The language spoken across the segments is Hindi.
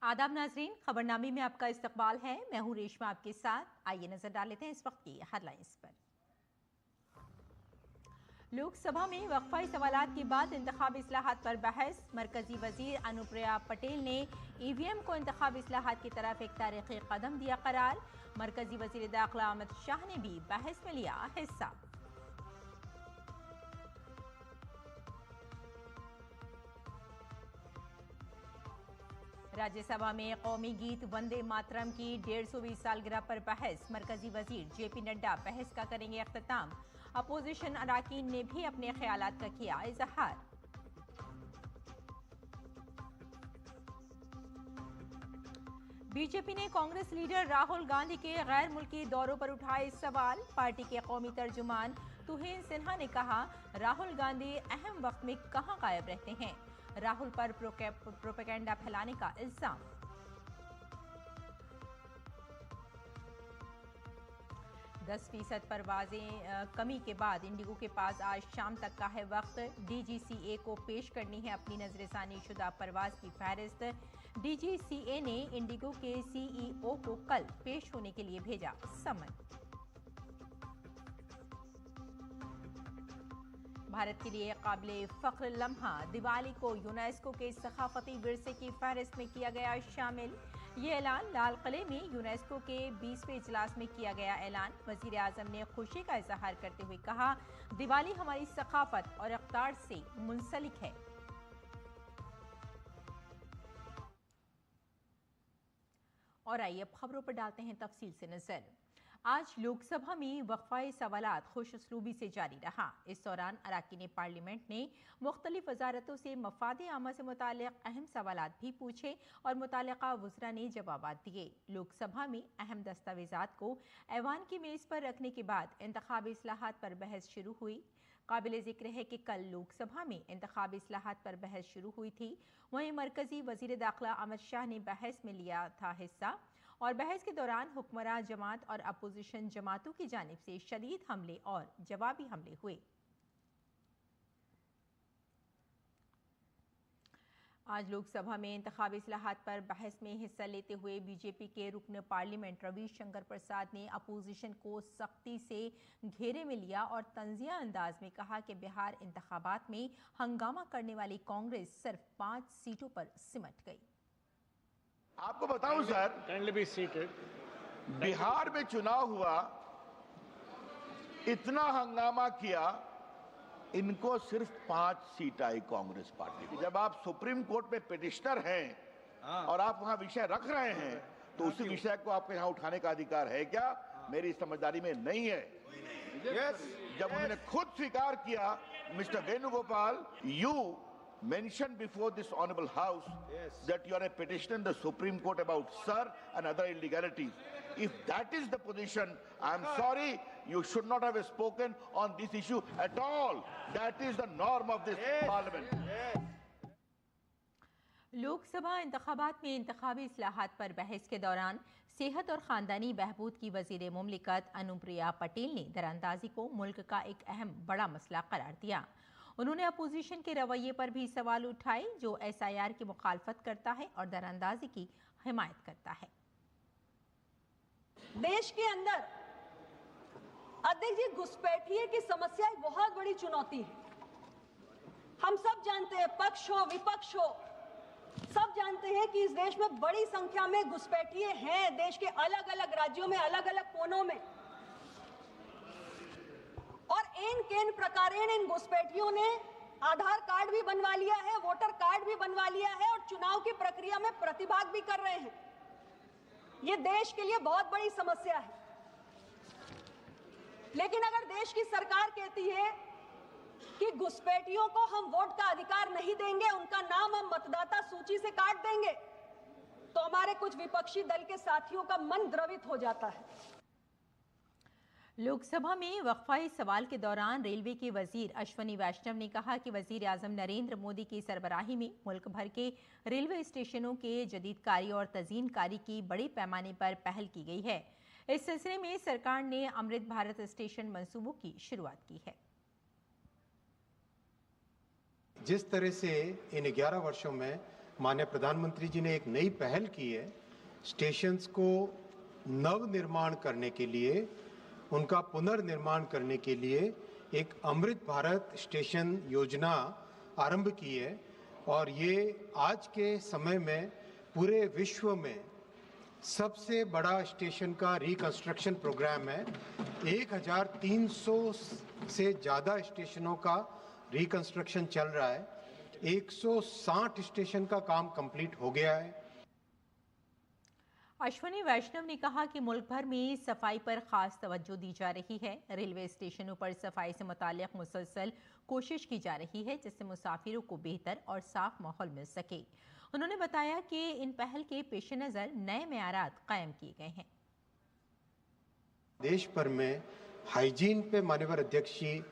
आदाब नाजरीन, खबरनामे में आपका इस्तकबाल है। मैं हूं रेशमा आपके साथ। आइए नजर डाल लेते हैं इस वक्त की हेडलाइंस पर। लोकसभा में वक्फाई सवालात के बाद इंतखाबी इस्लाहात पर बहस। मरकजी वजीर अनुप्रिया पटेल ने ईवीएम को इंतखाबी इस्लाहात की तरफ एक तारीखी कदम दिया करार। मरकजी वजीर दाखिला अमित शाह ने भी बहस में लिया हिस्सा। राज्यसभा में कौमी गीत वंदे मातरम की 150वीं सालगिरह पर बहस। मरकजी वजीर जेपी नड्डा बहस का करेंगे अख्तिताम। अपोजिशन अरकान ने भी अपने ख्यालात का किया इजहार। बीजेपी ने कांग्रेस लीडर राहुल गांधी के गैर मुल्की दौरों पर उठाए सवाल। पार्टी के कौमी तर्जुमान तुहीन सिन्हा ने कहा, राहुल गांधी अहम वक्त में कहां गायब रहते हैं। राहुल पर प्रोपेगेंडा फैलाने का इल्जाम। %10 परवाजें कमी के बाद इंडिगो के पास आज शाम तक का है वक्त। डीजीसीए को पेश करनी है अपनी नजरसानी शुदा परवाज की फहरिस्त। डीजीसीए ने इंडिगो के सीईओ को कल पेश होने के लिए भेजा समन। भारत के लिए काबिले फख्र लम्हा, दिवाली को यूनेस्को के सकाफती विरसे की फहरिस्त में किया गया शामिल। ये ऐलान लाल किले में यूनेस्को के 20वें इजलास में किया गया ऐलान। वजीर आजम ने खुशी का इजहार करते हुए कहा, दिवाली हमारी सकाफत और इक़्तिदार से मुंसलिक है। और आइए अब खबरों पर डालते हैं तफसील से नजर। आज लोकसभा में वक्फाई सवालात खुश उसलूबी से जारी रहा। इस दौरान अरकान पार्लियामेंट ने मुख्तलिफ वजारतों से मफाद आमा से मुताल्लिक़ अहम सवालात भी पूछे और मुताल्लिक़ा वज़रा ने जवाबात दिए। लोकसभा में अहम दस्तावेज़ात को ऐवान की मेज़ पर रखने के बाद इंतखाबी इस्लाहात पर बहस शुरू हुई। काबिल ज़िक्र है कि कल लोकसभा में इंतखाबी इस्लाहात पर बहस शुरू हुई थी। वहीं मरकजी वज़ीर दाखिला अमित शाह ने बहस में लिया था हिस्सा और बहस के दौरान हुक्मरान जमात और अपोजिशन जमातों की जानिब से शदीद हमले और जवाबी हमले हुए। आज लोकसभा में इंतखाबी इस्लाहात पर बहस में हिस्सा लेते हुए बीजेपी के रुकन पार्लियामेंट रविशंकर प्रसाद ने अपोजिशन को सख्ती से घेरे में लिया और तंजिया अंदाज में कहा कि बिहार इंतखाबात में हंगामा करने वाली कांग्रेस सिर्फ 5 सीटों पर सिमट गई। आपको बताऊं sir, kindly be seated. Bihar में चुनाव हुआ, इतना हंगामा किया, इनको सिर्फ 5 सीट आई कांग्रेस पार्टी की। जब आप सुप्रीम कोर्ट में पिटिशनर हैं और आप वहां विषय रख रहे हैं तो उसी विषय को आपके यहाँ उठाने का अधिकार है क्या? मेरी समझदारी में नहीं है। जब उन्होंने खुद स्वीकार किया, mister Venugopal, you mentioned before this honorable house that you are a petitioner in the Supreme Court about SIR and other illegalities. If that is the position, I am sorry, you should not have spoken on this issue at all. That is the norm of this parliament. Lok Sabha इंतखाबात में इंतखाबी इस्लाहात पर बहस के दौरान सेहत और ख़ानदानी बहबूद की वज़ीर मुमलिकत अनुप्रिया पटेल ने दरानंदाजी को मुल्क का एक अहम बड़ा मसला करार दिया। उन्होंने अपोजिशन के रवैये पर भी सवाल उठाए जो SIR की मुखालफत करता है और दरानंदाजी की हिमायत करता है। देश के अंदर अध्यक्ष जी, घुसपैठिए की समस्या एक बहुत बड़ी चुनौती है। हम सब जानते हैं, पक्ष हो विपक्ष हो, सब जानते हैं कि इस देश में बड़ी संख्या में घुसपैठिए हैं। देश के अलग अलग राज्यों में, अलग अलग कोनों में, और इन केन प्रकारेण इन घुसपैठियों ने आधार कार्ड भी बनवा लिया है, वोटर कार्ड भी बनवा लिया है और चुनाव की प्रक्रिया में प्रतिभाग भी कर रहे हैं। यह देश के लिए बहुत बड़ी समस्या है। लेकिन अगर देश की सरकार कहती है कि घुसपैठियों को हम वोट का अधिकार नहीं देंगे, उनका नाम हम मतदाता सूची से काट देंगे, तो हमारे कुछ विपक्षी दल के साथियों का मन द्रवित हो जाता है। लोकसभा में वक्फाई सवाल के दौरान रेलवे के वजीर अश्वनी वैष्णव ने कहा कि वजीर आजम नरेंद्र मोदी की सरबराही में मुल्क भर के रेलवे स्टेशनों के जदीदकारी और तज़ीनकारी की बड़े पैमाने पर पहल की गई है। इस सिलसिले में सरकार ने अमृत भारत स्टेशन मंसूबों की शुरुआत की है। जिस तरह से इन 11 वर्षों में माननीय प्रधानमंत्री जी ने एक नई पहल की है। स्टेशंस को नवनिर्माण करने के लिए, उनका पुनर्निर्माण करने के लिए एक अमृत भारत स्टेशन योजना आरंभ की है और ये आज के समय में पूरे विश्व में सबसे बड़ा स्टेशन का रिकंस्ट्रक्शन प्रोग्राम है। 1300 से ज़्यादा स्टेशनों का रिकंस्ट्रक्शन चल रहा है। 160 स्टेशन का काम कंप्लीट हो गया है। अश्विनी वैष्णव ने कहा कि मुल्क भर में सफाई पर खास तवज्जो दी जा रही है। रेलवे स्टेशनों पर सफाई से मुताल्लिक मुसलसल कोशिश की जा रही है जिससे मुसाफिरों को बेहतर और साफ माहौल मिल सके। उन्होंने बताया कि इन पहल के पेश नज़र नए मेयारात कायम किए गए हैं। देश भर में हाइजीन पे माननीय अध्यक्ष जी,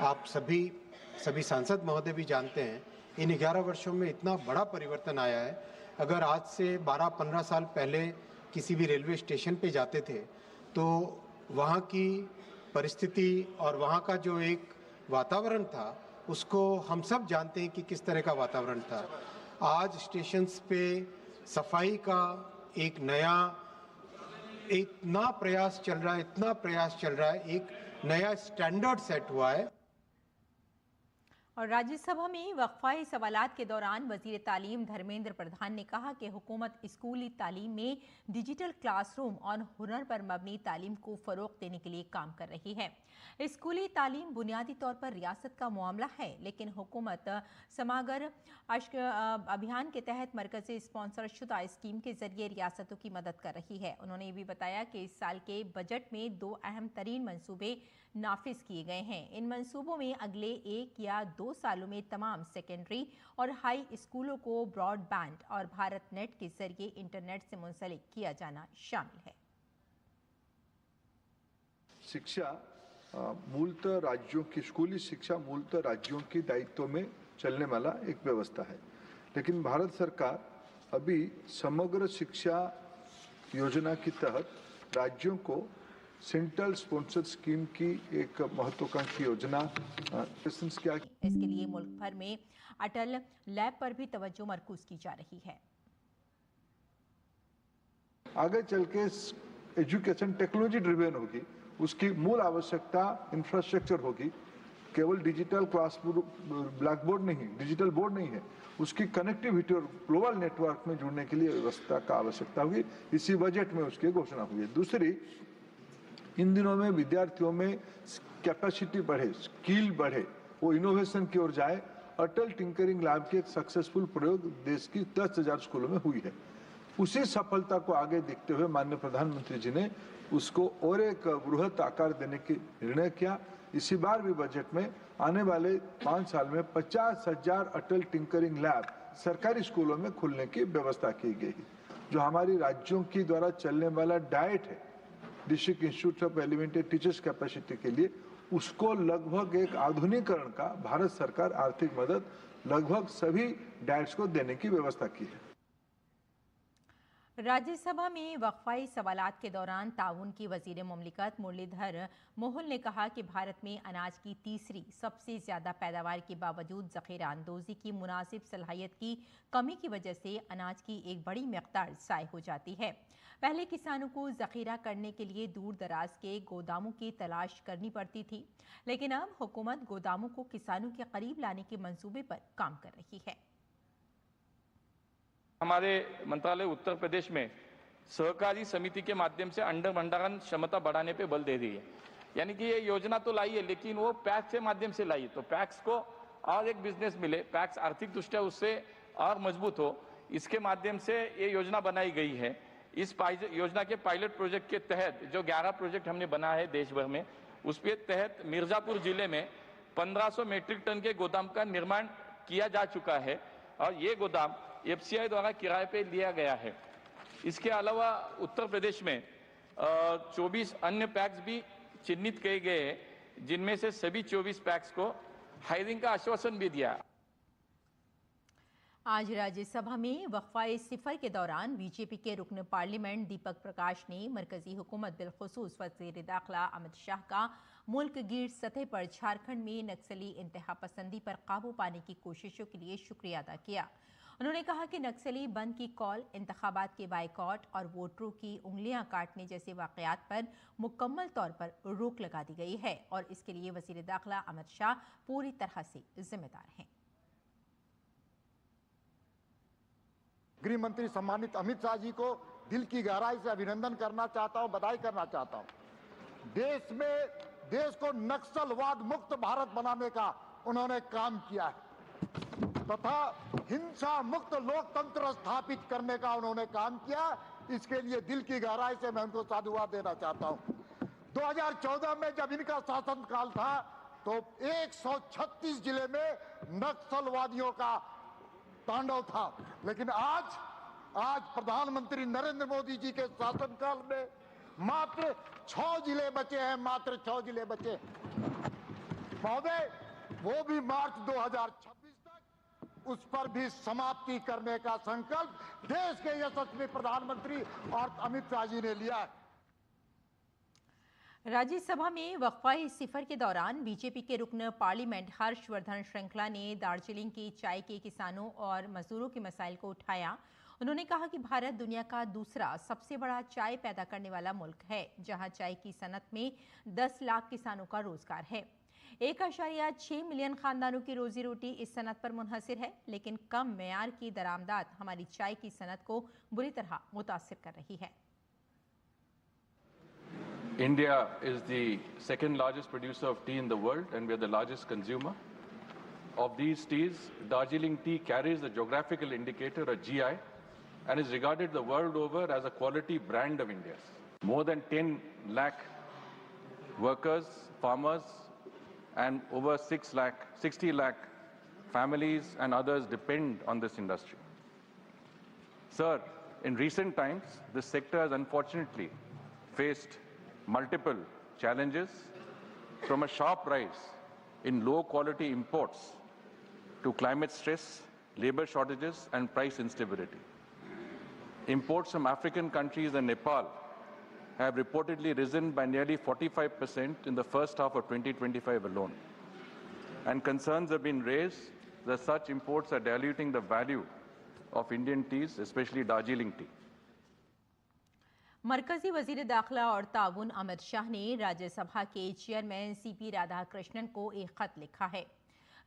आप सभी सांसद महोदय भी जानते हैं, इन 11 वर्षों में इतना बड़ा परिवर्तन आया है। अगर आज से 12-15 साल पहले किसी भी रेलवे स्टेशन पे जाते थे तो वहाँ की परिस्थिति और वहाँ का जो एक वातावरण था उसको हम सब जानते हैं कि किस तरह का वातावरण था। आज स्टेशंस पे सफाई का एक इतना प्रयास चल रहा है, एक नया स्टैंडर्ड सेट हुआ है। और राज्यसभा में वक्फाए सवालात के दौरान वजीर तालीम धर्मेंद्र प्रधान ने कहा कि हुकूमत स्कूली तालीम में डिजिटल क्लासरूम और हुनर पर मबनी तालीम को फ़रोग़ देने के लिए काम कर रही है। स्कूली तालीम बुनियादी तौर पर रियासत का मामला है, लेकिन हुकूमत समागर अभियान के तहत मरकज़ी स्पॉन्सर शुदा स्कीम के जरिए रियासतों की मदद कर रही है। उन्होंने ये भी बताया कि इस साल के बजट में 2 अहम तरीन मनसूबे नाफिज किए गए हैं। इन मंसूबों में अगले 1 या 2 सालों में तमाम सेकेंडरी और हाई स्कूलों को ब्रॉडबैंड और भारत नेट के जरिए इंटरनेट से मुंसलिक किया जाना शामिल है। शिक्षा मूलतः राज्यों की, स्कूली शिक्षा मूलतः राज्यों की दायित्व में चलने वाला एक व्यवस्था है, लेकिन भारत सरकार अभी समग्र शिक्षा योजना के तहत राज्यों को सेंट्रल स्पॉन्सर स्कीम की एक महत्वाकांक्षी योजना किया। इसके लिए मुल्क भर में अटल लैब पर भी तवज्जो मरकूज की जा रही है। आगे चल के एजुकेशन टेक्नोलॉजी ड्रिवेन होगी, उसकी मूल आवश्यकता इंफ्रास्ट्रक्चर होगी। केवल डिजिटल क्लास ब्लैक बोर्ड नहीं, डिजिटल बोर्ड नहीं है, उसकी कनेक्टिविटी और ग्लोबल नेटवर्क में जुड़ने के लिए व्यवस्था का आवश्यकता होगी। इसी बजट में उसकी घोषणा हुई है। दूसरी, इन दिनों में विद्यार्थियों में कैपेसिटी बढ़े, स्किल बढ़े, वो इनोवेशन की ओर जाए। अटल टिंकरिंग लैब की एक सक्सेसफुल प्रयोग देश की 10,000 स्कूलों में हुई है। उसी सफलता को आगे देखते हुए माननीय प्रधानमंत्री जी ने उसको और एक बृहत आकार देने की निर्णय किया। इसी बार भी बजट में आने वाले 5 साल में 50,000 अटल टिंकरिंग लैब सरकारी स्कूलों में खुलने की व्यवस्था की गई है। जो हमारी राज्यों की द्वारा चलने वाला डाइट है, district institute of elementary teachers capacity के लिए, उसको लगभग एक आधुनिकीकरण का भारत सरकार आर्थिक मदद लगभग सभी डाइट्स को देने की व्यवस्था की है। राज्यसभा में वक्फाई सवालात के दौरान ताउन की वजीर मुमलिकत मुरलीधर मोहल ने कहा कि भारत में अनाज की तीसरी सबसे ज्यादा पैदावार के बावजूद ज़ख़ीरा अंदोज़ी की मुनासिब सलाहियत की कमी की वजह से अनाज की एक बड़ी मकदार ज़ाय हो जाती है। पहले किसानों को ज़ख़ीरा करने के लिए दूर दराज के गोदामों की तलाश करनी पड़ती थी, लेकिन अब हुकूमत गोदामों को किसानों के करीब लाने के मंसूबे पर काम कर रही है। हमारे मंत्रालय उत्तर प्रदेश में सहकारी समिति के माध्यम से अंडर भंडारण क्षमता बढ़ाने पे बल दे रही है। यानी कि ये योजना तो लाई है, लेकिन वो पैक्स के माध्यम से लाई है, तो पैक्स को और एक बिजनेस मिले, पैक्स आर्थिक दृष्टया उससे और मजबूत हो, इसके माध्यम से ये योजना बनाई गई है। इस योजना के पायलट प्रोजेक्ट के तहत जो 11 प्रोजेक्ट हमने बनाया है देश भर में, उसके तहत मिर्जापुर जिले में 1500 मीट्रिक टन के गोदाम का निर्माण किया जा चुका है और ये गोदाम FCI द्वारा किराए पे लिया गया है। इसके अलावा उत्तर प्रदेश में 24 अन्य पैक्स भी चिन्हित किए गए हैं, जिनमें से सभी 24 पैक्स को हायरिंग का आश्वासन भी दिया। आज राज्यसभा में वक्फाए सिफर के दौरान बीजेपी के रुकन पार्लियामेंट दीपक प्रकाश ने मरकजी हुकूमत बिलखुसूस वज़ीर दाखिला अमित शाह का मुल्क गिर सतह पर झारखंड में नक्सली इंतहा पसंदी पर काबू पाने की कोशिशों के लिए शुक्रिया अदा किया। उन्होंने कहा कि नक्सली बंद की कॉल, इंतखाबात के बाइकॉट और वोटरों की उंगलियां काटने जैसे वाकयात पर मुकम्मल तौर पर रोक लगा दी गई है और इसके लिए वजीर दाखिला अमित शाह पूरी तरह से जिम्मेदार हैं। गृह मंत्री सम्मानित अमित शाह जी को दिल की गहराई से अभिनंदन करना चाहता हूं, बधाई करना चाहता हूं। देश को नक्सलवाद मुक्त भारत बनाने का उन्होंने काम किया है तथा हिंसा मुक्त लोकतंत्र स्थापित करने का उन्होंने काम किया। इसके लिए दिल की गहराई से मैं उनको साधुवाद देना चाहता हूं। 2014 में जब इनका शासनकाल था तो 136 जिले में नक्सलवादियों का तांडव था, लेकिन आज प्रधानमंत्री नरेंद्र मोदी जी के शासनकाल में मात्र 6 जिले बचे हैं, मात्र 6 जिले बचे। महोदय, वो भी मार्च 2026 तक उस पर भी समाप्ति करने का संकल्प देश के यशस्वी प्रधानमंत्री और अमित शाह जी ने लिया है। राज्यसभा में वक्फा सिफर के दौरान बीजेपी के रुकन पार्लियामेंट हर्षवर्धन श्रृंखला ने दार्जिलिंग की चाय के किसानों और मजदूरों के मसाइल को उठाया। उन्होंने कहा कि भारत दुनिया का दूसरा सबसे बड़ा चाय पैदा करने वाला मुल्क है, जहां चाय की सनत में 10 लाख किसानों का रोजगार है। 1.6 मिलियन खानदानों की रोजी रोटी इस सनत पर मुनहसिर है, लेकिन कम मेयार की दरामदात हमारी चाय की सनत को बुरी तरह मुतासिर कर रही है। India is the second largest producer of tea in the world, and we are the largest consumer. Of these teas, Darjeeling tea carries the geographical indicator, or GI, and is regarded the world over as a quality brand of India. More than 10 lakh workers, farmers, and over 60 lakh families and others depend on this industry. Sir, in recent times, this sector has unfortunately faced multiple challenges, from a sharp rise in low-quality imports to climate stress, labor shortages, and price instability. Imports from African countries and Nepal have reportedly risen by nearly 45% in the first half of 2025 alone. And concerns have been raised that such imports are diluting the value of Indian teas, especially Darjeeling tea. मरकजी वजीर दाखिला और ताउन अमित शाह ने राज्यसभा के चेयरमैन सीपी राधाकृष्णन को एक खत लिखा है।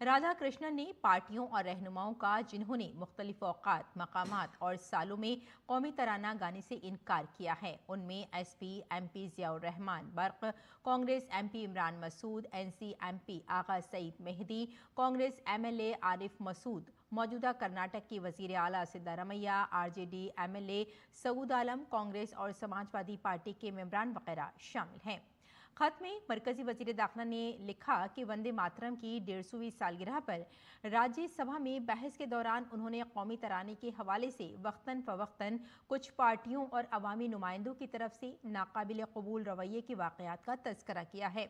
राधाकृष्णन ने पार्टियों और रहनुमाओं का जिन्होंने मुख्तलिफ औकात, मकामात और सालों में कौमी तराना गाने से इनकार किया है, उनमें SP MP Ziaur Rahman Barq, Congress MP Imran Masood, NC MP Aga Syed Mehdi, Congress MLA Arif Masood, मौजूदा कर्नाटक की वजीर आला सिद्धारमैया, आरजेडी एमएलए सऊद आलम, कांग्रेस और समाजवादी पार्टी के मेंबरान वगैरह शामिल हैं। खत में मरकजी वजीर दाखिला ने लिखा कि वंदे मातरम की 150वीं सालगिरह पर राज्यसभा में बहस के दौरान उन्होंने कौमी तराने के हवाले से वक्तन फवक्तन कुछ पार्टियों और अवामी नुमाइंदों की तरफ से नाकाबिल कबूल रवैये के वाक़यात का तज़किरा किया है।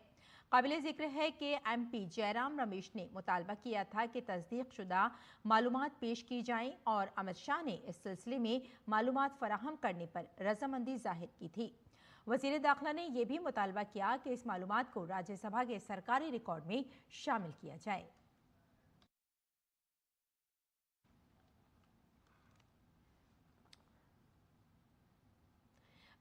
काबिल ज़िक्र है कि एमपी जयराम रमेश ने मुतालबा किया था कि तस्दीक शुदा मालूमात पेश की जाएं और अमित शाह ने इस सिलसिले में मालूमात फराहम करने पर रजामंदी जाहिर की थी। वज़ीर दाखिला ने यह भी मुतालबा किया कि इस मालूमात को राज्यसभा के सरकारी रिकॉर्ड में शामिल किया जाए।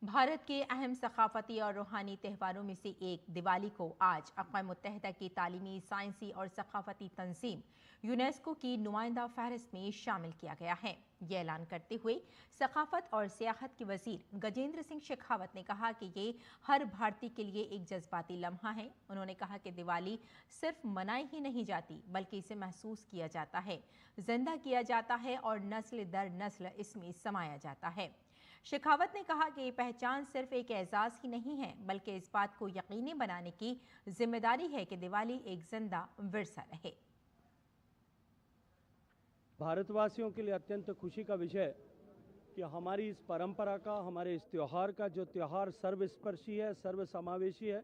भारत के अहम सकाफती और रूहानी त्योहारों में से एक दिवाली को आज अक़वाम मुत्तहिदा की तालीमी, साइंसी और सकाफती तंजीम यूनेस्को की नुमाइंदा फहरिस्त में शामिल किया गया है। ये ऐलान करते हुए सकाफत और सियाहत के वजीर गजेंद्र सिंह शेखावत ने कहा कि ये हर भारतीय के लिए एक जज्बाती लम्हा है। उन्होंने कहा कि दिवाली सिर्फ मनाई ही नहीं जाती बल्कि इसे महसूस किया जाता है, जिंदा किया जाता है और नस्ल दर नस्ल इसमें समाया जाता है। शेखावत ने कहा कि ये पहचान सिर्फ एक एजाज ही नहीं है बल्कि इस बात को यकीनी बनाने की जिम्मेदारी है कि दिवाली एक जिंदा विरसा रहे। भारतवासियों के लिए अत्यंत खुशी का विषय कि हमारी इस परंपरा का, हमारे इस त्यौहार का, जो त्यौहार सर्वस्पर्शी है, सर्वसमावेशी है,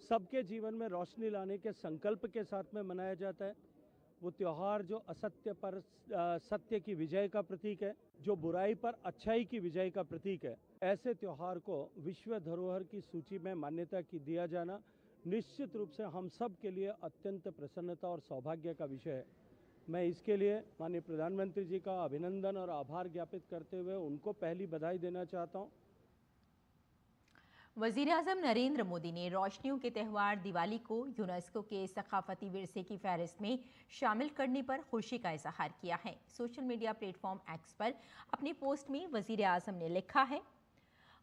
सबके जीवन में रोशनी लाने के संकल्प के साथ में मनाया जाता है। वो त्यौहार जो असत्य पर सत्य की विजय का प्रतीक है, जो बुराई पर अच्छाई की विजय का प्रतीक है, ऐसे त्यौहार को विश्व धरोहर की सूची में मान्यता की दिया जाना निश्चित रूप से हम सब के लिए अत्यंत प्रसन्नता और सौभाग्य का विषय है। मैं इसके लिए माननीय प्रधानमंत्री जी का अभिनंदन और आभार ज्ञापित करते हुए उनको पहली बधाई देना चाहता हूं। वज़ीर-ए-आज़म नरेंद्र मोदी ने रोशनियों के त्यौहार दिवाली को यूनेस्को के सकाफती विरसे की फहरिस्त में शामिल करने पर खुशी का इजहार किया है। सोशल मीडिया प्लेटफॉर्म एक्स पर अपनी पोस्ट में वज़ीर-ए-आज़म ने लिखा है,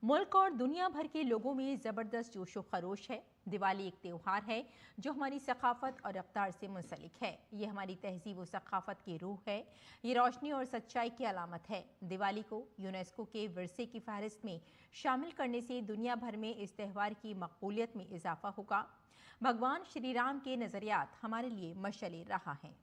मुल्क और दुनिया भर के लोगों में ज़बरदस्त जोश व खरोश है। दिवाली एक त्यौहार है जो हमारी सकाफत और रफ्तार से मुंसलिक है। ये हमारी तहजीब व सकाफत की रूह है। ये रोशनी और सच्चाई की अलामत है। दिवाली को यूनेस्को के विरसे की फहरिस्त में शामिल करने से दुनिया भर में इस त्यौहार की मकबूलियत में इजाफा होगा। भगवान श्री राम के नज़रियात हमारे लिए मशअल राह हैं।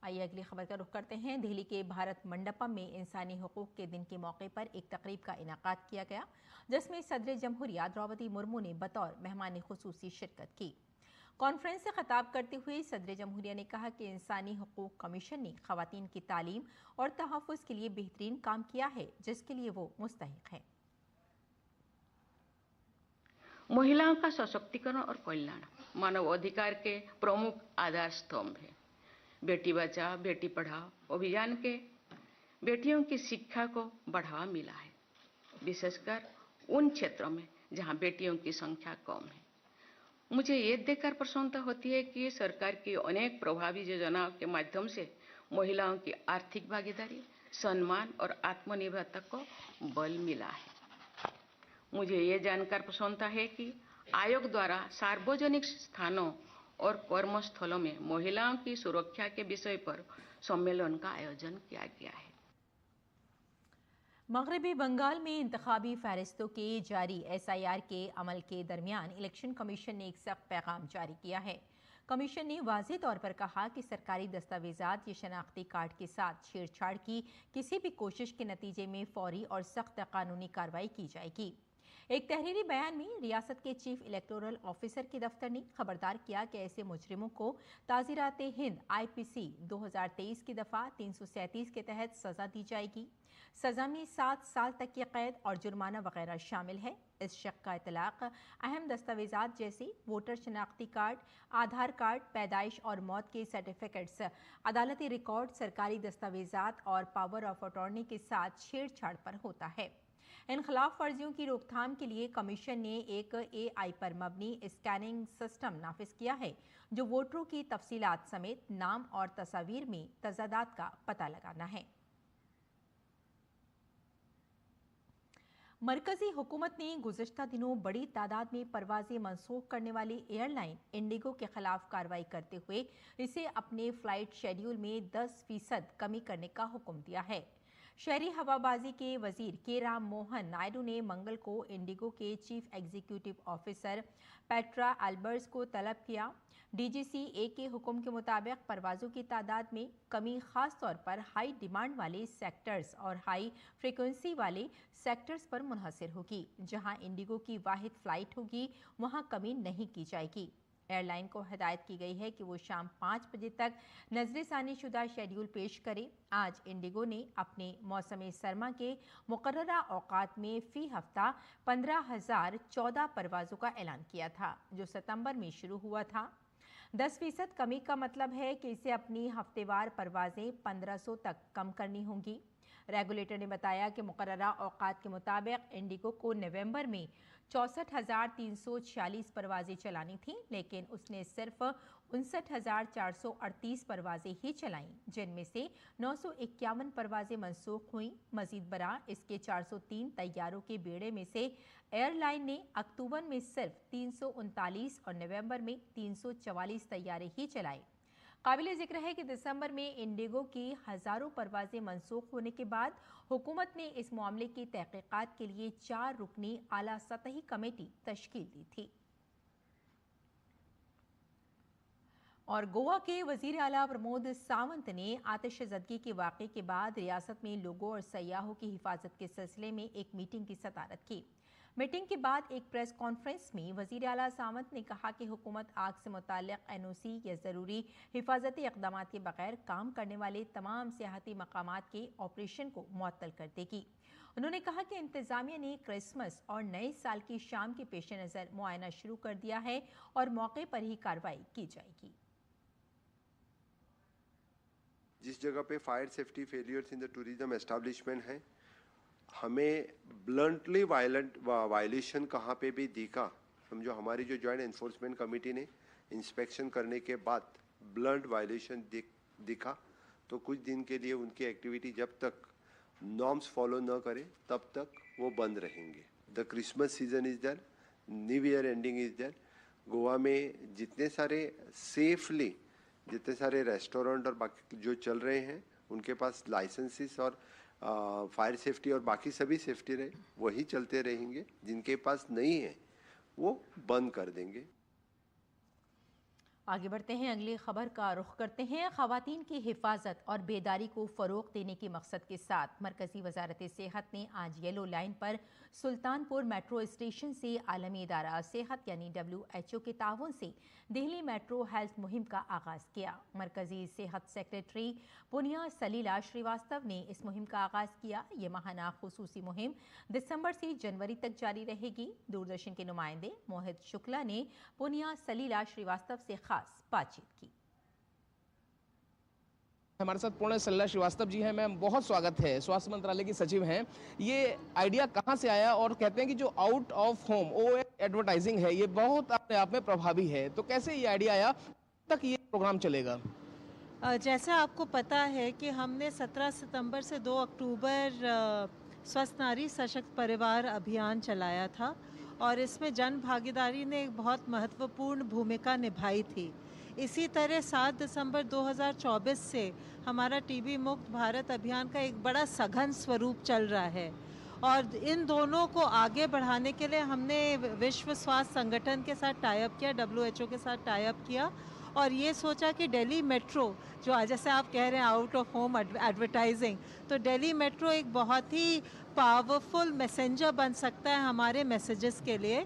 आइए अगली खबर का रुख करते हैं। दिल्ली के भारत मंडपम में इंसानी हुकूक के दिन के मौके पर एक तकरीब का इनाकाद किया गया, जिसमें सदर जमहूरिया द्रौपदी मुर्मू ने बतौर मेहमान खुसूसी शिरकत की। कॉन्फ्रेंस से खिताब करते हुए सदर जमहूरिया ने कहा कि इंसानी हुकूक कमीशन ने खवातीन की तालीम और तहफ़्फ़ुज़ के लिए बेहतरीन काम किया है, जिसके लिए वो मुस्तहिक हैं। महिलाओं का सशक्तिकरण और कल्याण मानव अधिकार के प्रमुख आधार स्तंभ है। बेटी बचाओ बेटी पढ़ाओ अभियान के बेटियों की शिक्षा को बढ़ावा मिला है, विशेषकर उन क्षेत्रों में जहां बेटियों की संख्या कम है। मुझे ये देखकर प्रसन्नता होती है कि सरकार की अनेक प्रभावी योजनाओं के माध्यम से महिलाओं की आर्थिक भागीदारी, सम्मान और आत्मनिर्भरता को बल मिला है। मुझे ये जानकर प्रसन्नता है कि आयोग द्वारा सार्वजनिक स्थानों और कर्मस्थलों में महिलाओं की सुरक्षा के विषय पर सम्मेलन का आयोजन किया गया है। मगरबी बंगाल में इंतखाबी फहरिस्तों के जारी SIR के अमल के दरमियान इलेक्शन कमीशन ने एक सख्त पैगाम जारी किया है। कमीशन ने वाज़ेह तौर पर कहा कि सरकारी दस्तावेजात या शनाख्ती कार्ड के साथ छेड़छाड़ की किसी भी कोशिश के नतीजे में फौरी और सख्त कानूनी कार्रवाई की जाएगी। एक तहरीरी बयान में रियासत के चीफ इलेक्टोरल ऑफिसर के दफ्तर ने खबरदार किया कि ऐसे मुजरिमों को ताज़ीरात हिंद IPC 2023 की दफ़ा 337 के तहत सज़ा दी जाएगी। सज़ा में 7 साल तक की कैद और जुर्माना वगैरह शामिल है। इस शख्स का इतलाक़ अहम दस्तावेजात जैसे वोटर शनाख्ती कार्ड, आधार कार्ड, पैदाइश और मौत के सर्टिफिकेट्स, अदालती रिकॉर्ड, सरकारी दस्तावेजात और पावर ऑफ अटॉर्नी के साथ छेड़छाड़ पर होता है। इन खिलाफ वर्जियों की रोकथाम के लिए कमीशन ने एक AI पर मबनी स्कैनिंग सिस्टम नाफिज किया है, जो वोटरों की तफसीलात समेत नाम और तस्वीर में तजादात का पता लगाना है। मरकजी हुकूमत ने गुज़िश्ता दिनों बड़ी तादाद में परवाजें मनसूख करने वाली एयरलाइन इंडिगो के खिलाफ कार्रवाई करते हुए इसे अपने फ्लाइट शेड्यूल में 10% कमी करने का हुक्म दिया है। शहरी हवाबाजी के वजीर के राम मोहन नायडू ने मंगल को इंडिगो के chief executive officer Petra Albert's को तलब किया। DGCA के हुक्म के मुताबिक परवाज़ों की तादाद में कमी खास तौर पर हाई डिमांड वाले सेक्टर्स और हाई फ्रीक्वेंसी वाले सेक्टर्स पर मुनहसर होगी। जहां इंडिगो की वाहिद फ़्लाइट होगी, वहां कमी नहीं की जाएगी। एयरलाइन को हिदायत की गई है कि वो शाम 5 बजे तक नजरसानी शुदा शेड्यूल पेश करे। आज इंडिगो ने अपने मौसम सरमा के मुकर्ररा औकात में फ़ी हफ्ता 15,014 परवाज़ों का ऐलान किया था, जो सितंबर में शुरू हुआ था। 10% कमी का मतलब है कि इसे अपनी हफ्तेवार परवाज़ें 1500 तक कम करनी होंगी। रेगुलेटर ने बताया कि मुकर्ररा औकात के मुताबिक इंडिगो को नवंबर में 64,346 परवाज़ें चलानी थीं, लेकिन उसने सिर्फ 59,438 परवाज़ें ही चलाईं, जिनमें से 951 परवाज़ें मनसूख हुईं। मज़ीद बरा इसके 403 तैयारों के बेड़े में से एयरलाइन ने अक्टूबर में सिर्फ 339 और नवंबर में 344 तैयारे ही चलाए। काबिल ज़िक्र है कि दिसंबर में इंडिगो की हज़ारों परवाज़ें मनसूख होने के बाद हुकूमत ने इस मामले की तहक़ीक़ात के लिए 4 रुकनी आला सतही कमेटी तश्कील दी थी। और गोवा के वज़ीर आला प्रमोद सावंत ने आतिशज़दगी के वाक़े के बाद रियासत में लोगों और सयाहों की हिफाजत के सिलसिले में एक मीटिंग की सदारत की। मीटिंग के बाद एक प्रेस कॉन्फ्रेंस में वज़ीर आला सावंत ने कहा कि हुकूमत आग से मुताल्लिक़ NOC या ज़रूरी हिफाजती इक़दामात के बगैर काम करने वाले तमाम सियाहती मकामात के ऑपरेशन को मुअत्तल कर देगी। उन्होंने कहा कि इंतजामिया ने क्रिसमस और नए साल की शाम के पेश नज़र मुआयना शुरू कर दिया है और मौके पर ही कार्रवाई की जाएगी। जिस जगह पे fire safety failures in the tourism establishment है, हमें ब्लंटली वायलेशन कहाँ पे भी दिखा, समझो हमारी जो जॉइंट एनफोर्समेंट कमेटी ने इंस्पेक्शन करने के बाद ब्लंट वायलेशन दिखा तो कुछ दिन के लिए उनकी एक्टिविटी जब तक नॉर्म्स फॉलो न करे तब तक वो बंद रहेंगे। The Christmas season is there, new year ending is there. Goa में जितने सारे रेस्टोरेंट और बाकी जो चल रहे हैं उनके पास लाइसेंसेस और फायर सेफ्टी और बाकी सभी सेफ्टी रहे वही चलते रहेंगे। जिनके पास नहीं है वो बंद कर देंगे। आगे बढ़ते हैं, अगली खबर का रुख करते हैं। ख़वातीन की हिफाजत और बेदारी को फ़रोग़ देने के मकसद के साथ मरकज़ी वज़ारत सेहत ने आज येलो लाइन पर सुल्तानपुर मेट्रो स्टेशन से आलमी इदारा सेहत यानी WHO के ताउन से दिल्ली मेट्रो हेल्थ मुहिम का आगाज़ किया। मरकज़ी सेहत सेक्रेटरी पुनिया सलीला श्रीवास्तव ने इस मुहिम का आगाज़ किया। ये माहाना खुसूसी मुहिम दिसंबर से जनवरी तक जारी रहेगी। दूरदर्शन के नुमाइंदे मोहित शुक्ला ने पुनिया सलीला श्रीवास्तव से खास बातचीत की। हमारे साथ पुण्य सलीला श्रीवास्तव जी हैं। मैम, बहुत स्वागत है। स्वास्थ्य मंत्रालय की सचिव हैं। ये आइडिया कहाँ से आया और कहते हैं कि जो आउट ऑफ होम एडवर्टाइजिंग है ये बहुत अपने आप में प्रभावी है, तो कैसे ये आइडिया आया, तक ये प्रोग्राम चलेगा? जैसा आपको पता है कि हमने 17 सितंबर से 2 अक्टूबर स्वस्थ नारी सशक्त परिवार अभियान चलाया था और इसमें जन भागीदारी ने एक बहुत महत्वपूर्ण भूमिका निभाई थी। इसी तरह 7 दिसंबर 2024 से हमारा टीबी मुक्त भारत अभियान का एक बड़ा सघन स्वरूप चल रहा है और इन दोनों को आगे बढ़ाने के लिए हमने विश्व स्वास्थ्य संगठन के साथ टाई अप किया, WHO के साथ टाई अप किया और ये सोचा कि दिल्ली मेट्रो जो आज जैसे आप कह रहे हैं आउट ऑफ होम एडवर्टाइजिंग, तो दिल्ली मेट्रो एक बहुत ही पावरफुल मैसेंजर बन सकता है हमारे मैसेजेस के लिए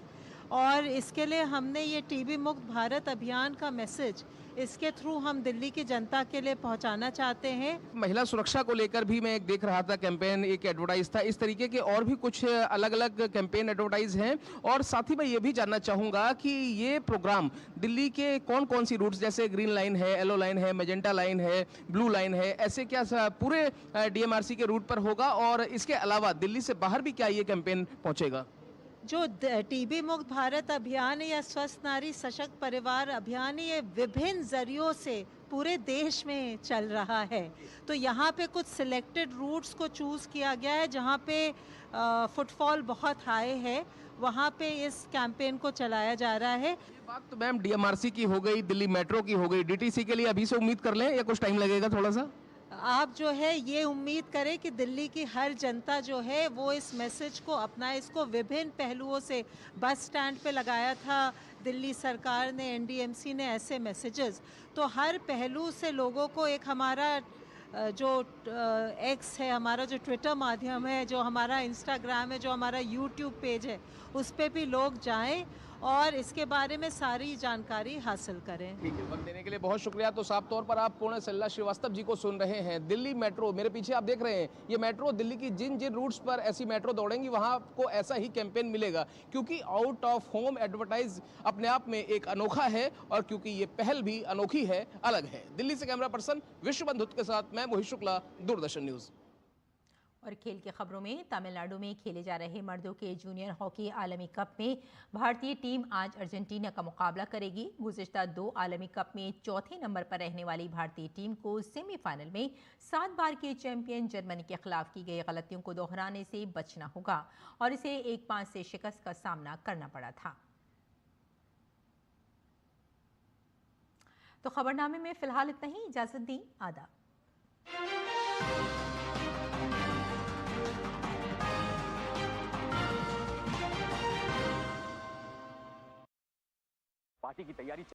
और इसके लिए हमने ये टीबी मुक्त भारत अभियान का मैसेज इसके थ्रू हम दिल्ली की जनता के लिए पहुंचाना चाहते हैं। महिला सुरक्षा को लेकर भी मैं एक देख रहा था कैंपेन, एक एडवर्टाइज था। इस तरीके के और भी कुछ अलग अलग कैंपेन एडवर्टाइज हैं और साथ ही मैं ये भी जानना चाहूँगा कि ये प्रोग्राम दिल्ली के कौन कौन सी रूट्स जैसे ग्रीन लाइन है, येलो लाइन है, मैजेंटा लाइन है, ब्लू लाइन है, ऐसे क्या पूरे DMRC के रूट पर होगा और इसके अलावा दिल्ली से बाहर भी क्या ये कैंपेन पहुँचेगा? जो टीबी मुक्त भारत अभियान या स्वस्थ नारी सशक्त परिवार अभियान ये विभिन्न जरियों से पूरे देश में चल रहा है। तो यहाँ पे कुछ सिलेक्टेड रूट्स को चूज़ किया गया है जहाँ पे फुटफॉल बहुत हाई है, वहाँ पे इस कैंपेन को चलाया जा रहा है। ये बात तो मैम DMRC की हो गई, दिल्ली मेट्रो की हो गई, DTC के लिए अभी से उम्मीद कर लें या कुछ टाइम लगेगा थोड़ा सा? आप जो है ये उम्मीद करें कि दिल्ली की हर जनता जो है वो इस मैसेज को अपनाए। इसको विभिन्न पहलुओं से बस स्टैंड पे लगाया था दिल्ली सरकार ने, NDMC ने ऐसे मैसेजेस, तो हर पहलू से लोगों को एक हमारा जो X है, हमारा जो ट्विटर माध्यम है, जो हमारा इंस्टाग्राम है, जो हमारा YouTube पेज है, उस पे भी लोग जाएं और इसके बारे में सारी जानकारी हासिल करें। ठीक है, वक्त देने के लिए बहुत शुक्रिया। तो साफ तौर पर आप पुण्य सलीला श्रीवास्तव जी को सुन रहे हैं। दिल्ली मेट्रो, मेरे पीछे आप देख रहे हैं, ये मेट्रो दिल्ली की जिन जिन रूट्स पर ऐसी मेट्रो दौड़ेंगी वहां आपको ऐसा ही कैंपेन मिलेगा, क्योंकि आउट ऑफ होम एडवर्टाइज अपने आप में एक अनोखा है और क्योंकि ये पहल भी अनोखी है, अलग है। दिल्ली से कैमरा पर्सन विश्वबंधु के साथ मैं मोहित शुक्ला, दूरदर्शन न्यूज। और खेल की खबरों में, तमिलनाडु में खेले जा रहे मर्दों के जूनियर हॉकी आलमी कप में भारतीय टीम आज अर्जेंटीना का मुकाबला करेगी। गुज़िश्ता 2 आलमी कप में चौथे नंबर पर रहने वाली भारतीय टीम को सेमीफाइनल में 7 बार के चैंपियन जर्मनी के खिलाफ की गई गलतियों को दोहराने से बचना होगा और इसे 1-5 से शिकस्त का सामना करना पड़ा था। तो खबरनामे में फिलहाल इतना ही। इजाजत दी, आदाब। पार्टी की तैयारी